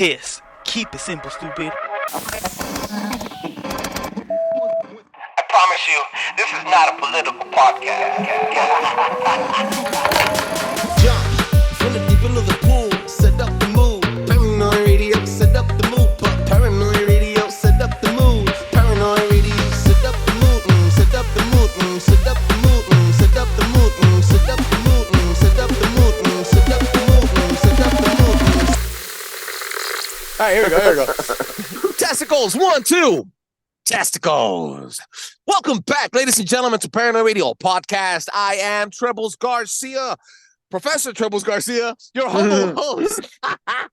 kiss. Keep it simple, stupid. I promise you, this is not a political podcast. Jump from the deep end of the pool, set up the mood. Paranoid radio, set up the mood. Paranoid radio, set up the mood. Paranoid radio, set up the mood. Set up the mood. Set up the mood. Set up the mood. Set up the mood. Set up the mood. Set up the mood. Set up the mood. All right, here we go. Testicles, 1, 2. Testicles. Welcome back, ladies and gentlemen, to Paranoid Radio Podcast. I am Trebles Garcia, Professor Trebles Garcia, your humble host. I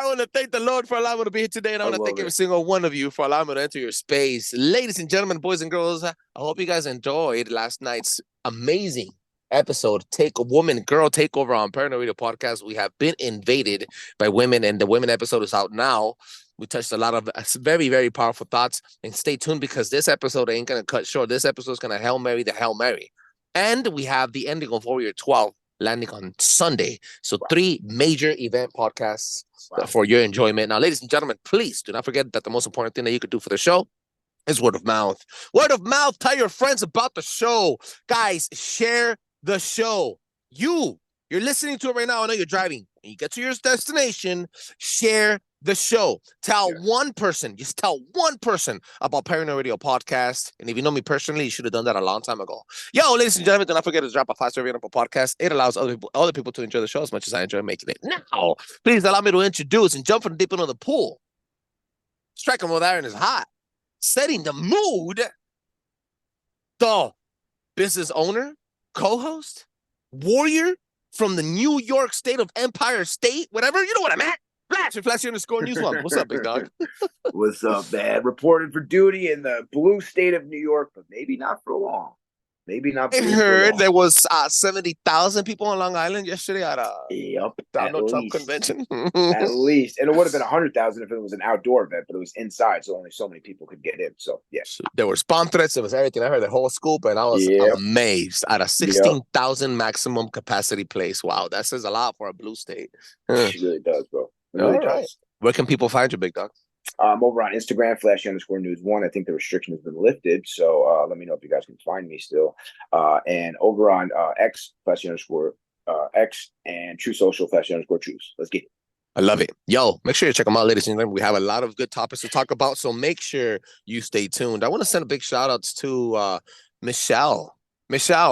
want to thank the Lord for allowing me to be here today, and I want to thank every single one of you for allowing me to enter your space. Ladies and gentlemen, boys and girls, I hope you guys enjoyed last night's amazing episode, Woman Girl Takeover on Paranoid Radio Podcast. We have been invaded by women, and the women episode is out now. We touched a lot of very, very powerful thoughts, and stay tuned because this episode ain't going to cut short. This episode is going to Hail Mary the Hail Mary. And we have the ending of Warrior 12 landing on Sunday. So 3 major event podcasts for your enjoyment. Now, ladies and gentlemen, please do not forget that the most important thing that you could do for the show is word of mouth. Word of mouth. Tell your friends about the show. Guys, share the show. You're listening to it right now. I know you're driving. When you get to your destination, share the show. Tell one person, just tell one person about Paranoid Radio Podcast. And if you know me personally, you should have done that a long time ago. Yo, ladies and gentlemen, do not forget to drop a 5-star review on Apple Podcast. It allows other people to enjoy the show as much as I enjoy making it. Now, please allow me to introduce and jump from the deep end of the pool. Striking while the iron is hot. Setting the mood. The business owner, co-host, warrior from the New York state of Empire State, whatever. You know what I'm at. Flash_News1. What's up, big dog? What's up, man? Reported for duty in the blue state of New York, but maybe not for long. Maybe not. I heard there was 70,000 people on Long Island yesterday at a Donald Trump convention. At least, and it would have been 100,000 if it was an outdoor event, but it was inside, so only so many people could get in. So yes, there were bomb threats. There was everything. I heard the whole scoop, and I was amazed at a 16,000 maximum capacity place. Wow, that says a lot for a blue state. It really does, bro. It really does. Right. Where can people find you, big dog? Over on Instagram, /_news1. I think the restriction has been lifted, so let me know if you guys can find me still. And over on X /X and True Social /Truth. Let's get it. I love it. Yo, make sure you check them out, ladies and gentlemen. We have a lot of good topics to talk about, so make sure you stay tuned. I want to send a big shout outs to Michelle,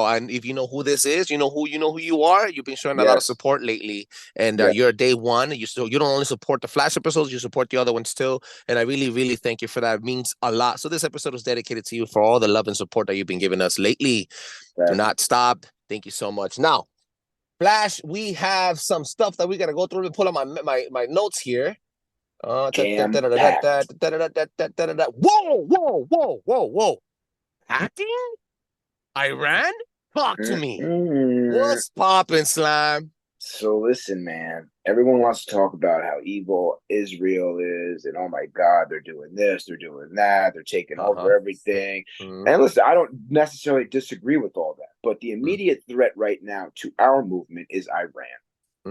and if you know who this is, you know who you are. You've been showing a lot of support lately, and you're day one. You don't only support the Flash episodes, you support the other ones too, and I really, really thank you for that. It means a lot. So this episode is dedicated to you for all the love and support that you've been giving us lately. Do not stop. Thank you so much. Now, Flash, we have some stuff that we gotta go through. Let me pull up my notes here. Whoa. Hacking? Iran? Talk to me. What's poppin', Slime? So listen, man. Everyone wants to talk about how evil Israel is, and oh my God, they're doing this, they're doing that, they're taking over everything. And listen, I don't necessarily disagree with all that, but the immediate threat right now to our movement is Iran.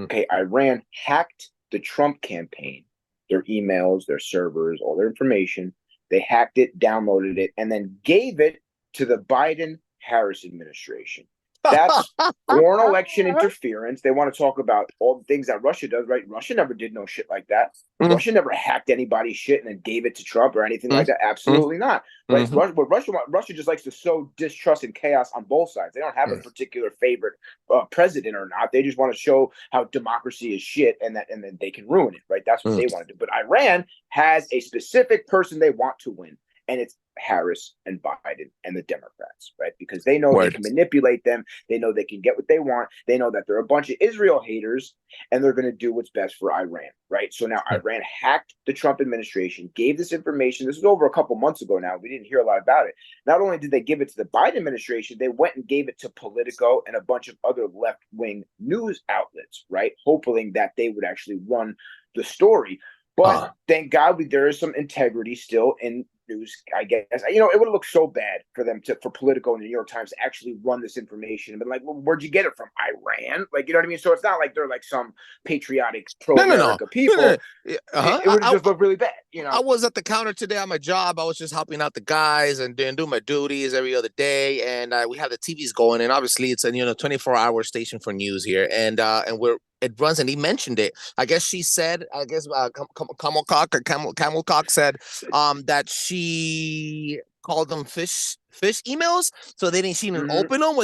Okay, Iran hacked the Trump campaign, their emails, their servers, all their information. They hacked it, downloaded it, and then gave it to the Biden-Harris administration. That's foreign election interference. They want to talk about all the things that Russia does, right? Russia never did no shit like that. Russia never hacked anybody's shit and then gave it to Trump or anything like that. Absolutely not. Right? Russia just likes to sow distrust and chaos on both sides. They don't have a particular favorite president or not. They just want to show how democracy is shit and then they can ruin it, right? That's what they want to do. But Iran has a specific person they want to win, and it's Harris and Biden and the Democrats, right? Because they know they can manipulate them. They know they can get what they want. They know that they're a bunch of Israel haters, and they're going to do what's best for Iran, right? So now Iran hacked the Trump administration, gave this information. This was over a couple months ago now. We didn't hear a lot about it. Not only did they give it to the Biden administration, they went and gave it to Politico and a bunch of other left-wing news outlets, right? Hoping that they would actually run the story. But thank God there is some integrity still in news, I guess. You know, it would have looked so bad for them for Politico and the New York Times to actually run this information and been like, well, where'd you get it from? Iran? Like, you know what I mean? So it's not like they're like some patriotic pro-America people. No. It would have just looked really bad, you know? I was at the counter today on my job. I was just helping out the guys and doing my duties every other day. And we have the TVs going. And obviously it's a 24-hour station for news here. And it runs, and he mentioned it. I guess she said, Camelcock said that she called them fish emails, so she didn't open them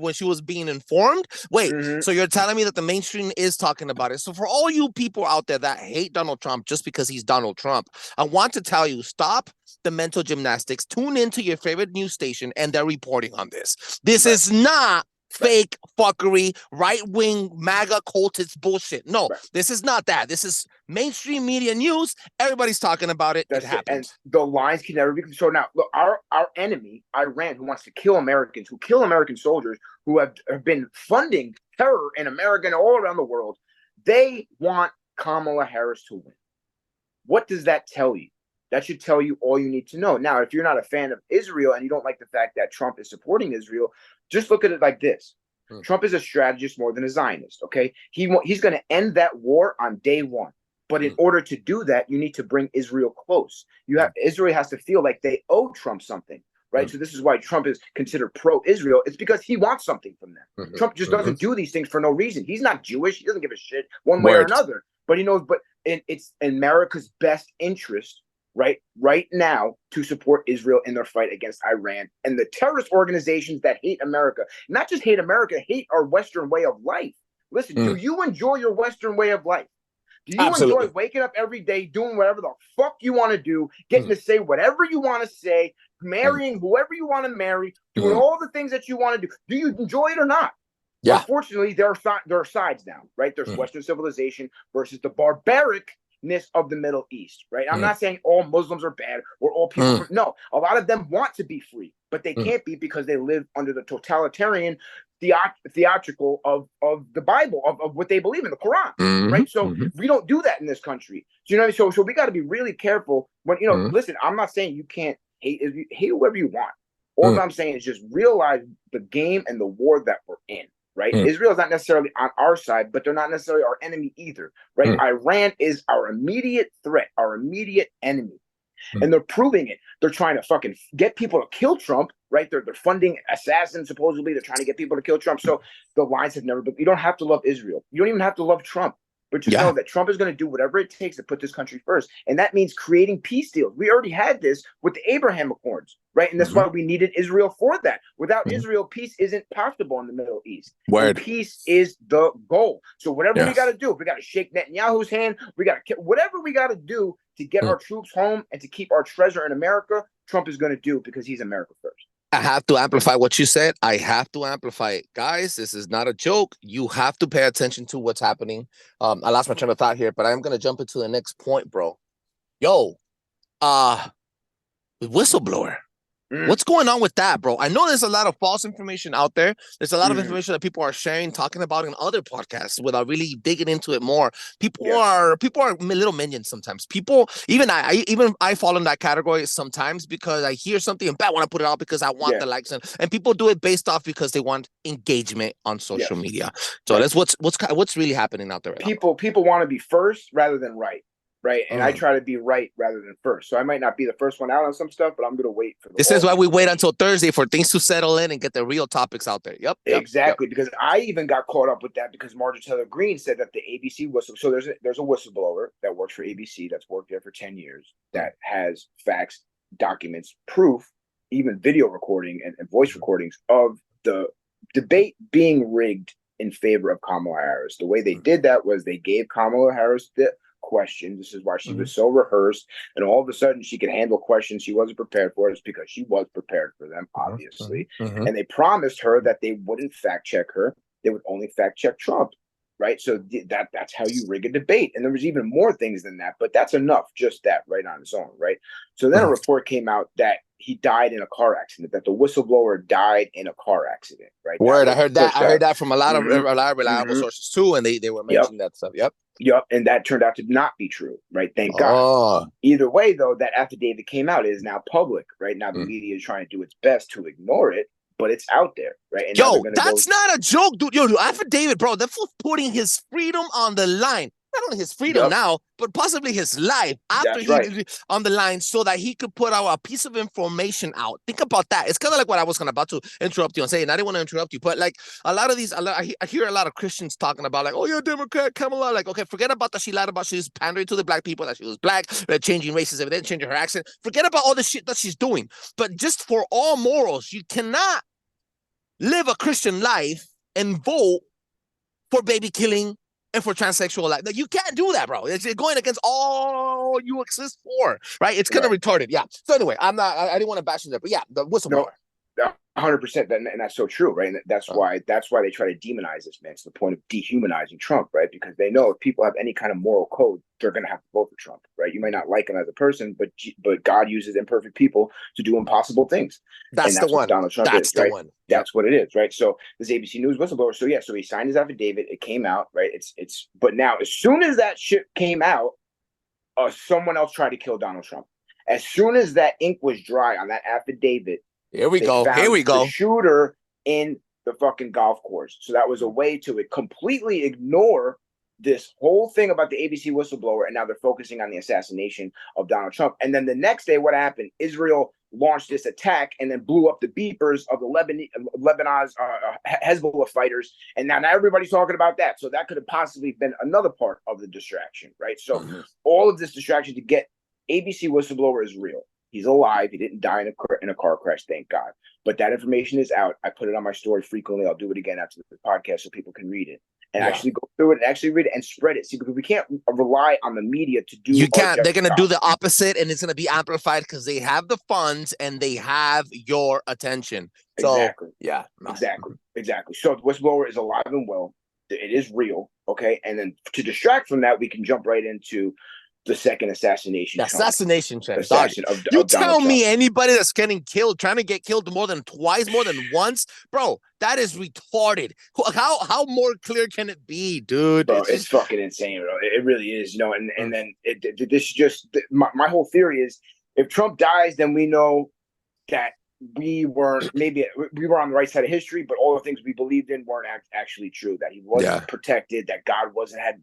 when she was being informed. Wait, so you're telling me that the mainstream is talking about it? So for all you people out there that hate Donald Trump just because he's Donald Trump, I want to tell you, stop the mental gymnastics. Tune into your favorite news station, and they're reporting on this. This is not fake fuckery, right-wing MAGA cultist bullshit. No, this is not that. This is mainstream media news. Everybody's talking about it. It happens. And the lines can never be controlled. Now, look, our enemy, Iran, who wants to kill Americans, who kill American soldiers, who have been funding terror in America and all around the world, they want Kamala Harris to win. What does that tell you? That should tell you all you need to know. Now, if you're not a fan of Israel and you don't like the fact that Trump is supporting Israel, just look at it like this. Trump is a strategist more than a Zionist, okay? He's going to end that war on day one. But in order to do that, you need to bring Israel close. Israel has to feel like they owe Trump something, right? So this is why Trump is considered pro-Israel. It's because he wants something from them. Trump just doesn't do these things for no reason. He's not Jewish. He doesn't give a shit one way or another. But he knows, it's in America's best interest right now to support Israel in their fight against Iran and the terrorist organizations that hate America. Not just hate America, hate our Western way of life. Listen, do you enjoy your Western way of life? Do you enjoy waking up every day, doing whatever the fuck you want to do, getting to say whatever you want to say, marrying whoever you want to marry, doing all the things that you want to do? Do you enjoy it or not? Yeah. Unfortunately, there are sides now, right? There's Western civilization versus the barbaric of the Middle East, right? I'm not saying all Muslims are bad or all people. No, a lot of them want to be free, but they can't be because they live under the totalitarian theatrical of the Bible, of what they believe in, the Quran, right? So we don't do that in this country. So, you know, so we got to be really careful when, listen, I'm not saying you can't hate whoever you want. All I'm saying is just realize the game and the war that we're in. Right? Israel is not necessarily on our side, but they're not necessarily our enemy either, right? Iran is our immediate threat, our immediate enemy. And they're proving it. They're trying to fucking get people to kill Trump, right? They're funding assassins, supposedly. They're trying to get people to kill Trump. So the lines have never been. You don't have to love Israel. You don't even have to love Trump. But just know that Trump is going to do whatever it takes to put this country first. And that means creating peace deals. We already had this with the Abraham Accords, right? And that's why we needed Israel for that. Without Israel, peace isn't possible in the Middle East. Peace is the goal. So whatever we got to do, if we got to shake Netanyahu's hand, we got to whatever we got to do to get our troops home and to keep our treasure in America, Trump is going to do because he's America first. I have to amplify what you said. I have to amplify it. Guys, this is not a joke. You have to pay attention to what's happening. I lost my train of thought here, but I'm going to jump into the next point, bro. Yo, whistleblower. What's going on with that, bro? I know there's a lot of false information out there. There's a lot of information that people are sharing, talking about in other podcasts without really digging into it more. People are little minions sometimes. People, even I fall in that category sometimes because I hear something and I want to put it out because I want the likes, and people do it based off because they want engagement on social media. So that's what's really happening out there right now. People want to be first rather than right. Right. And I try to be right rather than first. So I might not be the first one out on some stuff, but I'm going to wait for this is why we wait until Thursday for things to settle in and get the real topics out there. Yep. Exactly. Because I even got caught up with that because Marjorie Taylor Greene said that the ABC whistle. So there's a whistleblower that works for ABC that's worked there for 10 years that has facts, documents, proof, even video recording and voice recordings of the debate being rigged in favor of Kamala Harris. The way they did that was they gave Kamala Harris the questions. This is why she was so rehearsed, and all of a sudden she could handle questions she wasn't prepared for. It's because she was prepared for them, obviously. And they promised her that they wouldn't fact check her. They would only fact check Trump. right? So that's how you rig a debate. And there was even more things than that, but that's enough, just that right on its own, right? So then a report came out that he died in a car accident, that the whistleblower died in a car accident, right? Word, I heard that. I heard that from a lot of reliable Mhm. sources too, and they were mentioning that stuff. Yep. Yep, and that turned out to not be true, right? Thank God. Oh, Either way, though, that affidavit came out. It is now public, right? Now the media is trying to do its best to ignore it, but it's out there, right? And now yo, they're gonna that's not a joke, dude. Yo, affidavit, bro. That fool's putting his freedom on the line. Not only his freedom Yep. now, but possibly his life after That's he right. on the line, so that he could put out a piece of information out. Think about that. It's kind of like what I was about to interrupt you and say, and I didn't want to interrupt you, but like a lot of these, I hear a lot of Christians talking about like, oh, you're a Democrat, Kamala. Like, okay, forget about that she lied about she's pandering to the black people, that she was black, changing races, everything, changing her accent. Forget about all the shit that she's doing. But just for all morals, you cannot live a Christian life and vote for baby killing and for transsexual life. You can't do that, bro. It's going against all you exist for, right? It's kind of retarded. Yeah. So anyway, I didn't want to bash it, but yeah, the whistleblower. No, 100%, and that's so true, right? And that's why they try to demonize this man. It's the point of dehumanizing Trump, right? Because they know if people have any kind of moral code, they're going to have to vote for Trump, right? You may not like him as a person, but God uses imperfect people to do impossible things. That's the one. What Donald Trump that's is, the right? one. That's what it is, right? So this ABC News whistleblower. So yeah, so he signed his affidavit. It came out, right? But now as soon as that shit came out, someone else tried to kill Donald Trump. As soon as that ink was dry on that affidavit, Here we go. The shooter in the fucking golf course. So that was a way to completely ignore this whole thing about the ABC whistleblower, and now they're focusing on the assassination of Donald Trump. And then the next day, what happened? Israel launched this attack and then blew up the beepers of the Lebanon's Hezbollah fighters, and now everybody's talking about that. So that could have possibly been another part of the distraction, right? So all of this distraction to get ABC whistleblower is real. He's alive. He didn't die in a car crash, thank God. But that information is out. I put it on my story frequently. I'll do it again after the podcast so people can read it and actually go through it and actually read it and spread it. See, because we can't rely on the media to do. You can't. They're going to do the opposite, and it's going to be amplified because they have the funds and they have your attention. So, exactly. Yeah. No. Exactly. So the whistleblower is alive and well. It is real. Okay. And then to distract from that, we can jump right into the second assassination. You tell me anybody that's getting killed, trying to get killed more than twice, more than once, bro, that is retarded. How more clear can it be, dude? Bro, it's fucking insane, bro. It really is, you know. And then this just my whole theory is, if Trump dies, then we know that we were on the right side of history, but all the things we believed in weren't actually true. That he wasn't protected, that God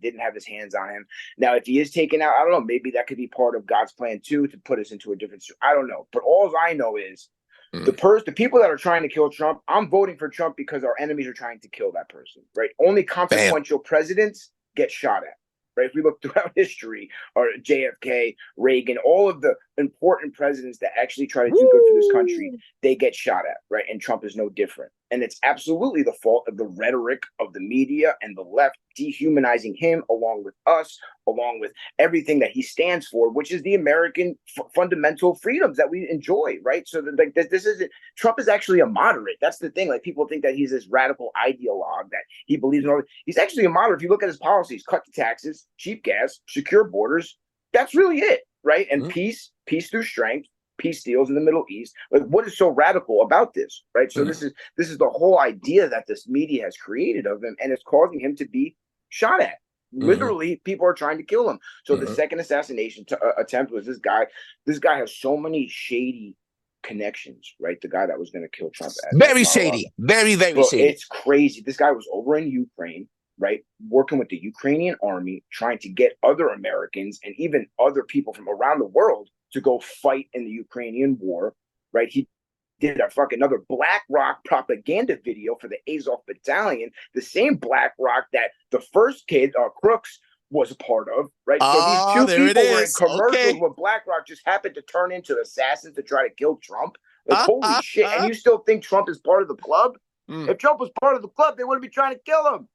didn't have his hands on him. Now, if he is taken out, I don't know. Maybe that could be part of God's plan too, to put us into a different. I don't know. But all I know is the people that are trying to kill Trump. I'm voting for Trump because our enemies are trying to kill that person. Right? Only consequential presidents get shot at. Right? If we look throughout history, or JFK, Reagan, all of the important presidents that actually try to do good for this country, they get shot at, right? And Trump is no different. And it's absolutely the fault of the rhetoric of the media and the left dehumanizing him, along with us, along with everything that he stands for, which is the American fundamental freedoms that we enjoy, right? So that, like, this isn't, Trump is actually a moderate. That's the thing. Like, people think that he's this radical ideologue, that he believes in all. He's actually a moderate. If you look at his policies, cut the taxes, cheap gas, secure borders, that's really it, right? And peace through strength. Peace deals in the Middle East. Like, what is so radical about this, right? So this is the whole idea that this media has created of him, and it's causing him to be shot at. Literally, people are trying to kill him. So the second assassination attempt was this guy. This guy has so many shady connections, right? The guy that was going to kill Trump. Very shady. Very shady. It's crazy. This guy was over in Ukraine, right, working with the Ukrainian army, trying to get other Americans and even other people from around the world to go fight in the Ukrainian war, right? He did another BlackRock propaganda video for the Azov Battalion, the same BlackRock that the first kid, Crooks, was a part of, right? So these two people were in commercials where BlackRock just happened to turn into assassins to try to kill Trump. Like, holy shit. And you still think Trump is part of the club? If Trump was part of the club, they wouldn't be trying to kill him.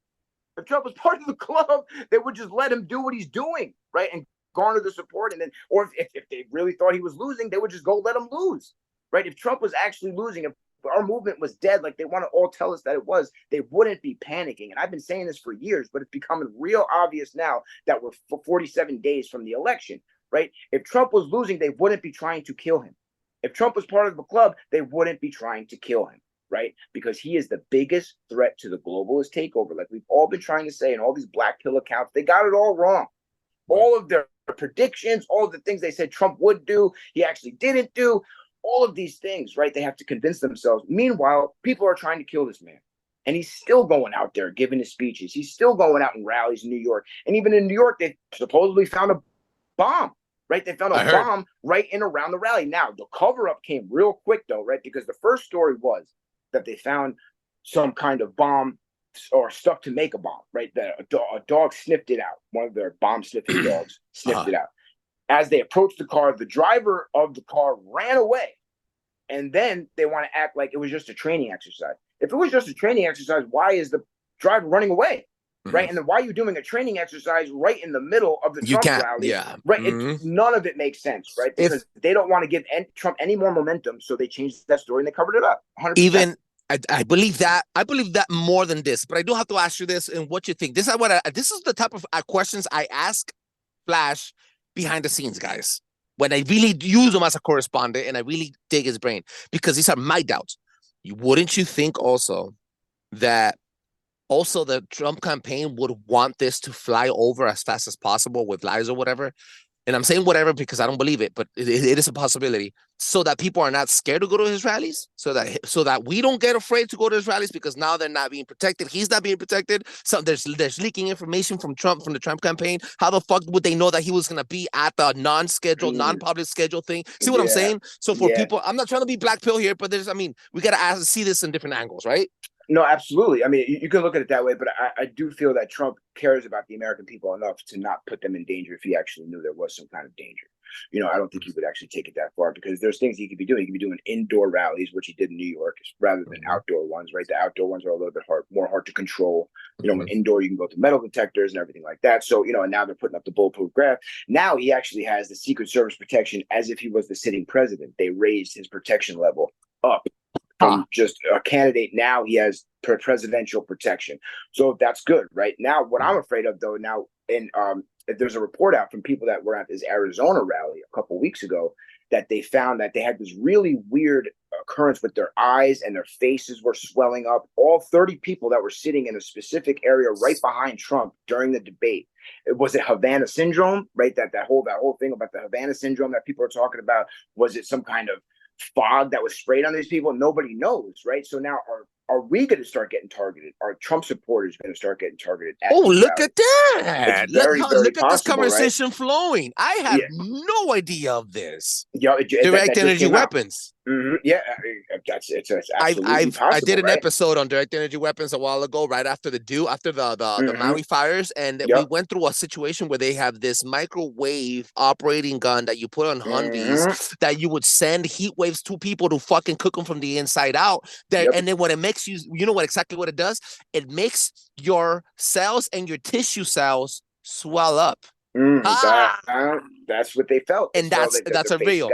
If Trump was part of the club, they would just let him do what he's doing, right? And garner the support, and then, or if they really thought he was losing, they would just go let him lose, right? If Trump was actually losing, if our movement was dead, like they want to all tell us that it was, they wouldn't be panicking. And I've been saying this for years, but it's becoming real obvious now that we're 47 days from the election, right? If Trump was losing, they wouldn't be trying to kill him. If Trump was part of the club, they wouldn't be trying to kill him, right? Because he is the biggest threat to the globalist takeover. Like we've all been trying to say, and all these black pill accounts, they got it all wrong. All of their predictions, all of the things they said Trump would do, he actually didn't do. All of these things, right? They have to convince themselves. Meanwhile, people are trying to kill this man. And he's still going out there giving his speeches. He's still going out in rallies in New York. And even in New York, they supposedly found a bomb, right? They found a bomb right in around the rally. Now, the cover-up came real quick, though, right? Because the first story was that they found some kind of bomb or stuff to make a bomb, right? That a dog sniffed it out. One of their bomb-sniffing dogs sniffed it out. As they approached the car, the driver of the car ran away. And then they want to act like it was just a training exercise. If it was just a training exercise, why is the driver running away? Right. And then why are you doing a training exercise right in the middle of the Trump rally? Yeah. Right. None of it makes sense. Right. Because they don't want to give Trump any more momentum. So they changed that story and they covered it up. 100%. Even I believe that. I believe that more than this. But I do have to ask you this and what you think. This is the type of questions I ask Flash behind the scenes, guys, when I really use him as a correspondent and I really dig his brain, because these are my doubts. Wouldn't you think also that the Trump campaign would want this to fly over as fast as possible with lies or whatever? And I'm saying whatever because I don't believe it, but it is a possibility, so that people are not scared to go to his rallies, so that we don't get afraid to go to his rallies, because now they're not being protected. He's not being protected. So there's leaking information from the Trump campaign. How the fuck would they know that he was going to be at the non-scheduled, non-public schedule thing? See what I'm saying? So for people, I'm not trying to be black pill here, but we got to see this in different angles, right? No, absolutely. I mean, you can look at it that way, but I do feel that Trump cares about the American people enough to not put them in danger if he actually knew there was some kind of danger. I don't think he would actually take it that far, because there's things he could be doing. He could be doing indoor rallies, which he did in New York, rather than outdoor ones, right? The outdoor ones are a little bit more hard to control. When indoor, you can go to metal detectors and everything like that. So, and now they're putting up the bulletproof glass. Now he actually has the Secret Service protection as if he was the sitting president. They raised his protection level up. From just a candidate, now he has presidential protection. So that's good, right? Now, what I'm afraid of, though, there's a report out from people that were at this Arizona rally a couple of weeks ago, that they found that they had this really weird occurrence with their eyes and their faces were swelling up. All 30 people that were sitting in a specific area right behind Trump during the debate. Was it Havana syndrome, right? That whole thing about the Havana syndrome that people are talking about. Was it some kind of fog that was sprayed on these people? Nobody knows, right? So now are we going to start getting targeted? Are Trump supporters going to start getting targeted? Look at that! Look at this conversation, right? Flowing. I had no idea of this. Direct energy weapons. Yeah, it's absolutely possible. I did an episode on direct energy weapons a while ago, right after the Maui fires, and we went through a situation where they have this microwave operating gun that you put on Humvees that you would send heat waves to people to fucking cook them from the inside out. And then what it makes you know exactly what it does? It makes your cells and your tissue cells swell up. That's what they felt. And that's a real.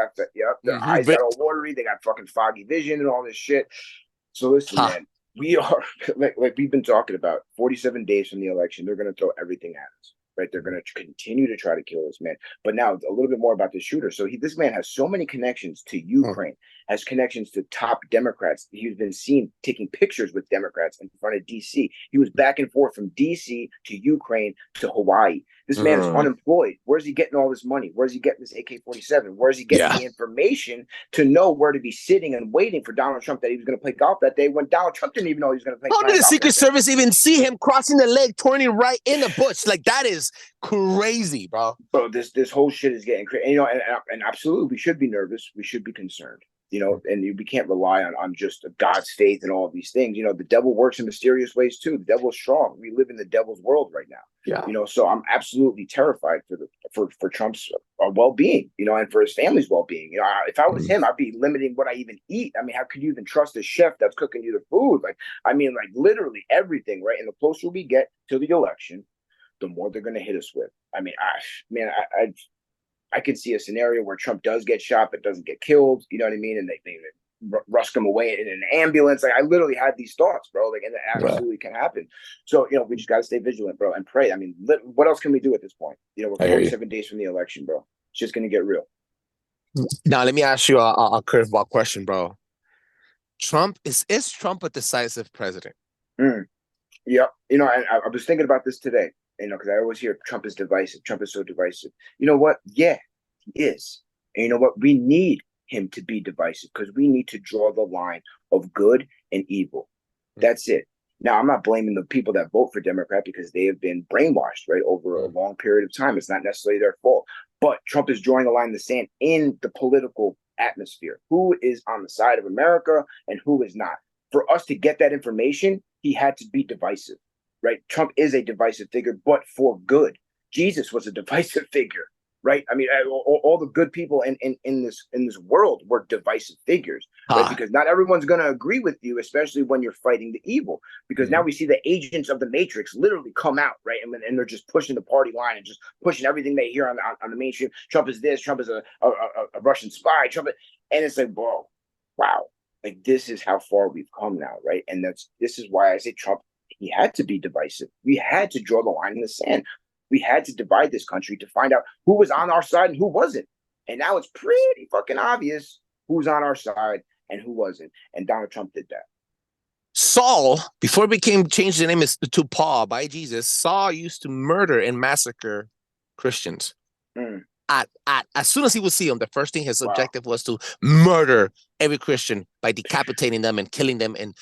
Their eyes got all watery. They got fucking foggy vision and all this shit. So listen, man, we are like we've been talking about 47 days from the election. They're going to throw everything at us, right? They're going to continue to try to kill this man. But now a little bit more about the shooter. So this man has so many connections to Ukraine, has connections to top Democrats. He's been seen taking pictures with Democrats in front of DC. He was back and forth from DC to Ukraine to Hawaii. This man is unemployed. Where's he getting all this money? Where's he getting this AK-47? Where's he getting the information to know where to be sitting and waiting for Donald Trump, that he was going to play golf that day, when Donald Trump didn't even know he was going to play golf? How did the Secret Service even see him crossing the leg, turning right in the bush? Like, that is crazy, bro. Bro, this whole shit is getting crazy. And absolutely, we should be nervous. We should be concerned. And we can't rely on just God's faith and all of these things. The devil works in mysterious ways too. The devil's strong. We live in the devil's world right now. Yeah. So I'm absolutely terrified for Trump's well-being, and for his family's well-being. If I was him, I'd be limiting what I even eat. I mean, how could you even trust a chef that's cooking you the food? Like literally everything, right? And the closer we get to the election, the more they're going to hit us with. I mean, I could see a scenario where Trump does get shot but doesn't get killed. You know what I mean? And they rusk him away in an ambulance. Like I literally had these thoughts, bro. Like, and it absolutely can happen. So we just got to stay vigilant, bro, and pray. I mean, what else can we do at this point? We're 47 days from the election, bro. It's just gonna get real. Now, let me ask you a curveball question, bro. Trump is Trump a decisive president? Yeah, I was thinking about this today. Because I always hear Trump is divisive. Trump is so divisive. You know what? Yeah, he is. And you know what? We need him to be divisive because we need to draw the line of good and evil. That's it. Now, I'm not blaming the people that vote for Democrat because they have been brainwashed, right, over a long period of time. It's not necessarily their fault. But Trump is drawing a line in the sand in the political atmosphere. Who is on the side of America and who is not? For us to get that information, he had to be divisive. Right? Trump is a divisive figure, but for good. Jesus was a divisive figure, right? I mean, all the good people in this world were divisive figures, right? Because not everyone's going to agree with you, especially when you're fighting the evil. Because now we see the agents of the Matrix literally come out, right? And they're just pushing the party line and just pushing everything they hear on the mainstream. Trump is this. Trump is a Russian spy. And it's like, whoa, wow, like this is how far we've come now, right? And this is why I say Trump. He had to be divisive. We had to draw the line in the sand. We had to divide this country to find out who was on our side and who wasn't. And now it's pretty fucking obvious who's on our side and who wasn't. And Donald Trump did that. Saul, before it changed the name to Paul by Jesus, Saul used to murder and massacre Christians. As soon as he would see them, the first thing his objective was to murder every Christian by decapitating them and killing them and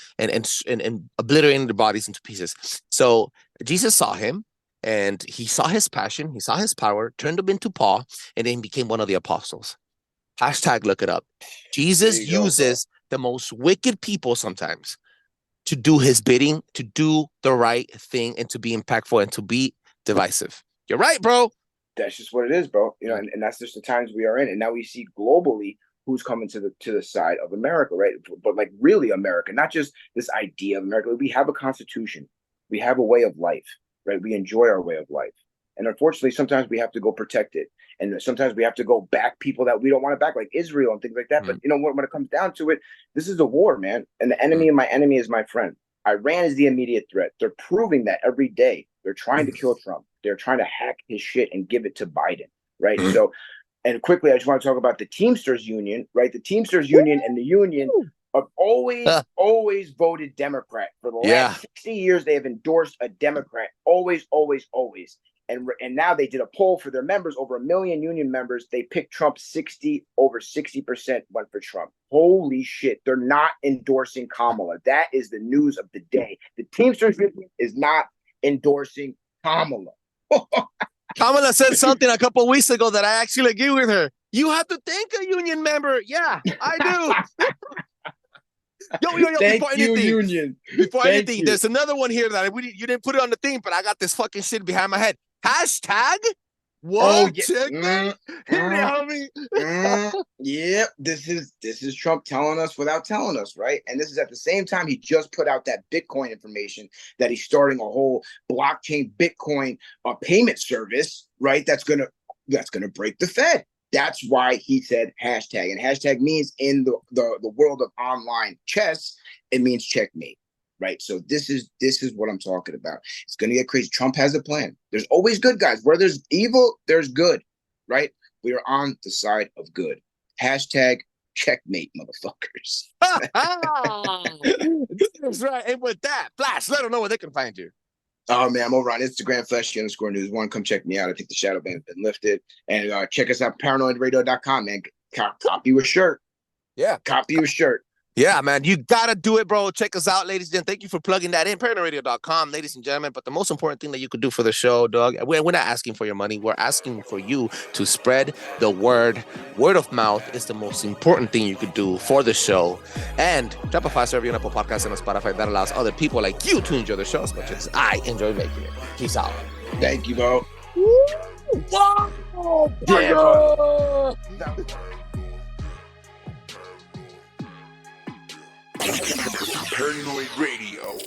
obliterating their bodies into pieces. So Jesus saw him and he saw his passion, he saw his power, turned him into Paul, and then became one of the apostles. # look it up. Jesus uses the most wicked people sometimes to do his bidding, to do the right thing, and to be impactful and to be divisive. You're right, bro. That's just what it is, bro. And that's just the times we are in. And now we see globally who's coming to the side of America, right? But like really America, not just this idea of America. We have a constitution. We have a way of life, right? We enjoy our way of life. And unfortunately, sometimes we have to go protect it. And sometimes we have to go back people that we don't want to back, like Israel and things like that. But when it comes down to it, this is a war, man. And the enemy of my enemy is my friend. Iran is the immediate threat. They're proving that every day. They're trying to kill Trump. They're trying to hack his shit and give it to Biden, right? So, and quickly, I just want to talk about the Teamsters Union, right? The Teamsters Union and the union have always voted Democrat. For the last 60 years, they have endorsed a Democrat. Always, always, always. And now they did a poll for their members, over 1 million union members. They picked Trump. Over 60% went for Trump. Holy shit. They're not endorsing Kamala. That is the news of the day. The Teamsters Union is not endorsing Kamala. Kamala said something a couple of weeks ago that I actually agree with her. You have to thank a union member. Yeah, I do. Yo, Thank you, union. Before anything, there's another one here that you didn't put it on the thing, but I got this fucking shit behind my head. # what? Checkmate? Yeah, this is Trump telling us without telling us, right? And this is at the same time he just put out that Bitcoin information that he's starting a whole blockchain Bitcoin payment service, right? That's gonna break the Fed. That's why he said hashtag, and hashtag means in the world of online chess, it means checkmate. Right. So this is what I'm talking about. It's going to get crazy. Trump has a plan. There's always good guys. Where there's evil, there's good. Right. We are on the side of good. # checkmate, motherfuckers. That's right. And with that, Flash, let them know where they can find you. Oh, man, I'm over on Instagram, _news1. Come check me out. I think the shadow ban has been lifted. And check us out, paranoidradio.com, man. Copy you a shirt. Yeah. Copy you a shirt. Yeah, man, you gotta do it, bro. Check us out, ladies and gentlemen. Thank you for plugging that in, paranoidradio.com, ladies and gentlemen. But the most important thing that you could do for the show, dog, we're not asking for your money. We're asking for you to spread the word. Word of mouth is the most important thing you could do for the show. And drop a 5-star review on Apple Podcasts and on Spotify. That allows other people like you to enjoy the show as much as I enjoy making it. Peace out. Thank you, bro. Wow! Yeah, Paranoid Radio.